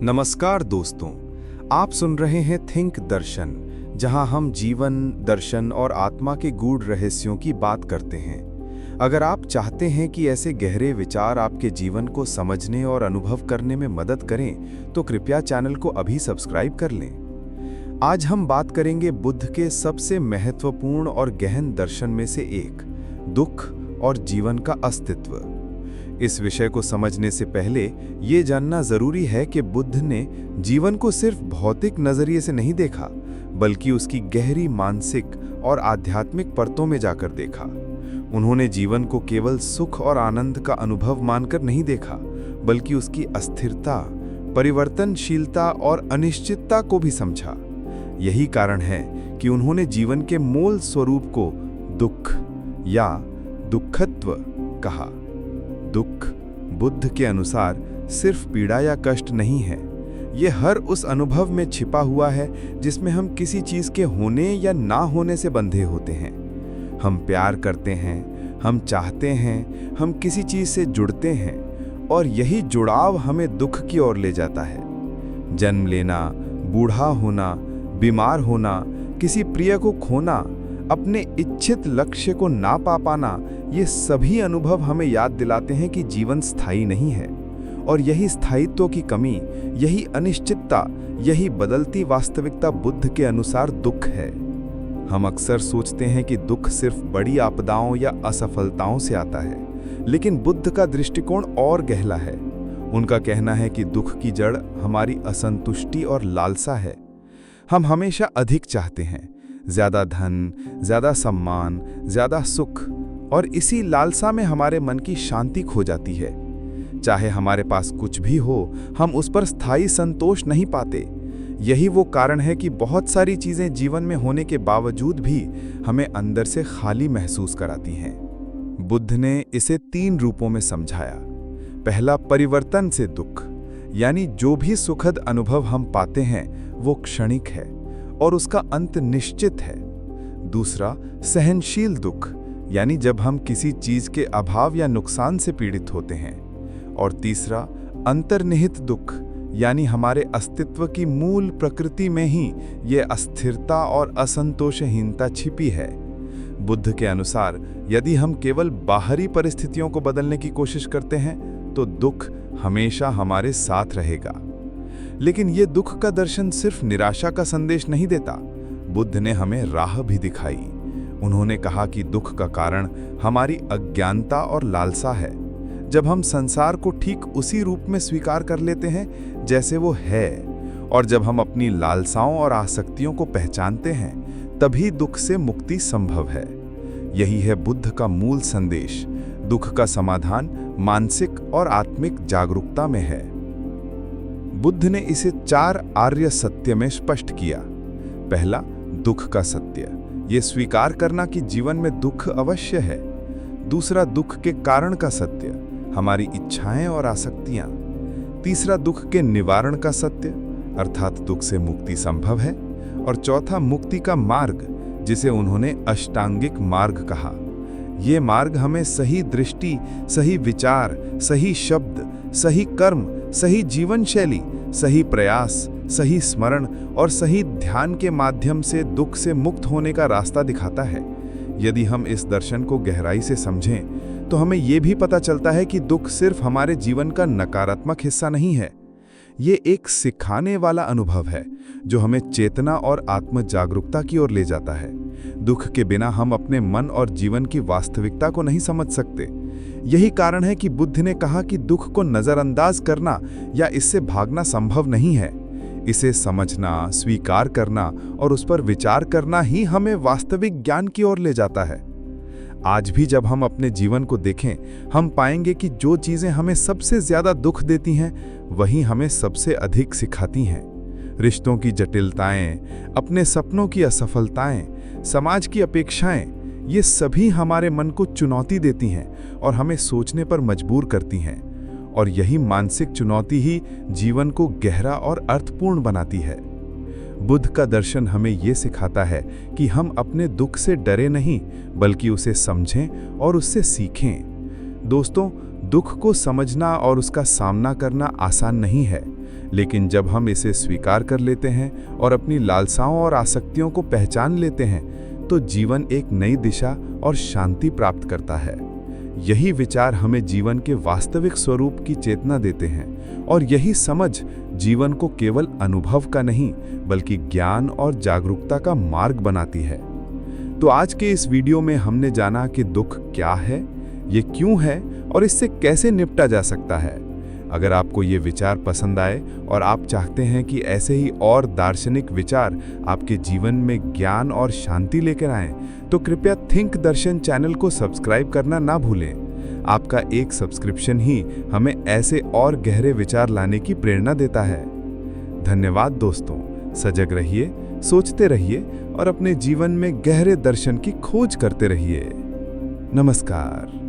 नमस्कार दोस्तों, आप सुन रहे हैं थिंक दर्शन, जहां हम जीवन, दर्शन और आत्मा के गूढ़ रहस्यों की बात करते हैं। अगर आप चाहते हैं कि ऐसे गहरे विचार आपके जीवन को समझने और अनुभव करने में मदद करें, तो कृपया चैनल को अभी सब्सक्राइब कर लें। आज हम बात करेंगे बुद्ध के सबसे महत्वपूर्ण और गहन दर्शन में से एक, दुख और जीवन का अस्तित्व। इस विषय को समझने से पहले ये जानना जरूरी है कि बुद्ध ने जीवन को सिर्फ भौतिक नजरिए से नहीं देखा, बल्कि उसकी गहरी मानसिक और आध्यात्मिक परतों में जाकर देखा। उन्होंने जीवन को केवल सुख और आनंद का अनुभव मानकर नहीं देखा, बल्कि उसकी अस्थिरता, परिवर्तनशीलता और अनिश्चितता को भी समझा। यही कारण है कि उन्होंने जीवन के मूल स्वरूप को दुख या दुःखत्व कहा। दुख बुद्ध के अनुसार सिर्फ पीड़ा या कष्ट नहीं है, ये हर उस अनुभव में छिपा हुआ है जिसमें हम किसी चीज के होने या ना होने से बंधे होते हैं। हम प्यार करते हैं, हम चाहते हैं, हम किसी चीज से जुड़ते हैं, और यही जुड़ाव हमें दुख की ओर ले जाता है। जन्म लेना, बूढ़ा होना, बीमार होना, किसी प्रिय को खोना, अपने इच्छित लक्ष्य को ना पा पाना, ये सभी अनुभव हमें याद दिलाते हैं कि जीवन स्थायी नहीं है। और यही स्थायित्व की कमी, यही अनिश्चितता, यही बदलती वास्तविकता बुद्ध के अनुसार दुख है। हम अक्सर सोचते हैं कि दुख सिर्फ बड़ी आपदाओं या असफलताओं से आता है, लेकिन बुद्ध का दृष्टिकोण और गहरा है। उनका कहना है कि दुख की जड़ हमारी असंतुष्टि और लालसा है। हम हमेशा अधिक चाहते हैं, ज्यादा धन, ज्यादा सम्मान, ज्यादा सुख, और इसी लालसा में हमारे मन की शांति खो जाती है। चाहे हमारे पास कुछ भी हो, हम उस पर स्थायी संतोष नहीं पाते। यही वो कारण है कि बहुत सारी चीजें जीवन में होने के बावजूद भी हमें अंदर से खाली महसूस कराती हैं। बुद्ध ने इसे 3 रूपों में समझाया। पहला, परिवर्तन से दुख, यानी जो भी सुखद अनुभव हम पाते हैं वो क्षणिक है और उसका अंत निश्चित है। दूसरा, सहनशील दुख, यानी जब हम किसी चीज के अभाव या नुकसान से पीड़ित होते हैं। और तीसरा, अंतर्निहित दुख, यानी हमारे अस्तित्व की मूल प्रकृति में ही ये अस्थिरता और असंतोषहीनता छिपी है। बुद्ध के अनुसार यदि हम केवल बाहरी परिस्थितियों को बदलने की कोशिश करते हैं तो दुख हमेशा हमारे साथ रहेगा। लेकिन ये दुख का दर्शन सिर्फ निराशा का संदेश नहीं देता। बुद्ध ने हमें राह भी दिखाई। उन्होंने कहा कि दुख का कारण हमारी अज्ञानता और लालसा है। जब हम संसार को ठीक उसी रूप में स्वीकार कर लेते हैं जैसे वो है, और जब हम अपनी लालसाओं और आसक्तियों को पहचानते हैं, तभी दुख से मुक्ति संभव है। यही है बुद्ध का मूल संदेश। दुख का समाधान मानसिक और आत्मिक जागरूकता में है। बुद्ध ने इसे 4 आर्य सत्य में स्पष्ट किया। पहला, दुख का सत्य, ये स्वीकार करना कि जीवन में दुख अवश्य है। दूसरा, दुख के कारण का सत्य, हमारी इच्छाएं और आसक्तियां। तीसरा, दुख के निवारण का सत्य, अर्थात दुख से मुक्ति संभव है। और चौथा, मुक्ति का मार्ग, जिसे उन्होंने अष्टांगिक मार्ग कहा। ये मार्ग हमें सही दृष्टि, सही विचार, सही शब्द, सही कर्म, सही जीवन शैली, सही प्रयास, सही स्मरण और सही ध्यान के माध्यम से दुख से मुक्त होने का रास्ता दिखाता है। यदि हम इस दर्शन को गहराई से समझें तो हमें यह भी पता चलता है कि दुख सिर्फ हमारे जीवन का नकारात्मक हिस्सा नहीं है। ये एक सिखाने वाला अनुभव है जो हमें चेतना और आत्म जागरूकता की ओर ले जाता है। दुख के बिना हम अपने मन और जीवन की वास्तविकता को नहीं समझ सकते। यही कारण है कि बुद्ध ने कहा कि दुख को नजरअंदाज करना या इससे भागना संभव नहीं है। इसे समझना, स्वीकार करना और उस पर विचार करना ही हमें वास्तविक ज्ञान की ओर ले जाता है। आज भी जब हम अपने जीवन को देखें, हम पाएंगे कि जो चीजें हमें सबसे ज्यादा दुख देती हैं, वही हमें सबसे अधिक सिखाती हैं। रिश्तों की जटिलताएं, अपने सपनों की असफलताएं, समाज की अपेक्षाएं, ये सभी हमारे मन को चुनौती देती हैं और हमें सोचने पर मजबूर करती हैं। और यही मानसिक चुनौती ही जीवन को गहरा और अर्थपूर्ण बनाती है। बुद्ध का दर्शन हमें ये सिखाता है कि हम अपने दुख से डरे नहीं, बल्कि उसे समझें और उससे सीखें। दोस्तों, दुख को समझना और उसका सामना करना आसान नहीं है, लेकिन जब हम इसे स्वीकार कर लेते हैं और अपनी लालसाओं और आसक्तियों को पहचान लेते हैं, तो जीवन एक नई दिशा और शांति प्राप्त करता है। यही विचार हमें जीवन के वास्तविक स्वरूप की चेतना देते हैं और यही समझ जीवन को केवल अनुभव का नहीं बल्कि ज्ञान और जागरूकता का मार्ग बनाती है। तो आज के इस वीडियो में हमने जाना कि दुख क्या है, ये क्यों है और इससे कैसे निपटा जा सकता है। अगर आपको ये विचार पसंद आए और आप चाहते हैं कि ऐसे ही और दार्शनिक विचार आपके जीवन में ज्ञान और शांति लेकर आएं, तो कृपया थिंक दर्शन चैनल को सब्सक्राइब करना ना भूलें। आपका एक सब्सक्रिप्शन ही हमें ऐसे और गहरे विचार लाने की प्रेरणा देता है। धन्यवाद दोस्तों, सजग रहिए, सोचते रहिए और अपने जीवन में गहरे दर्शन की खोज करते रहिए। नमस्कार।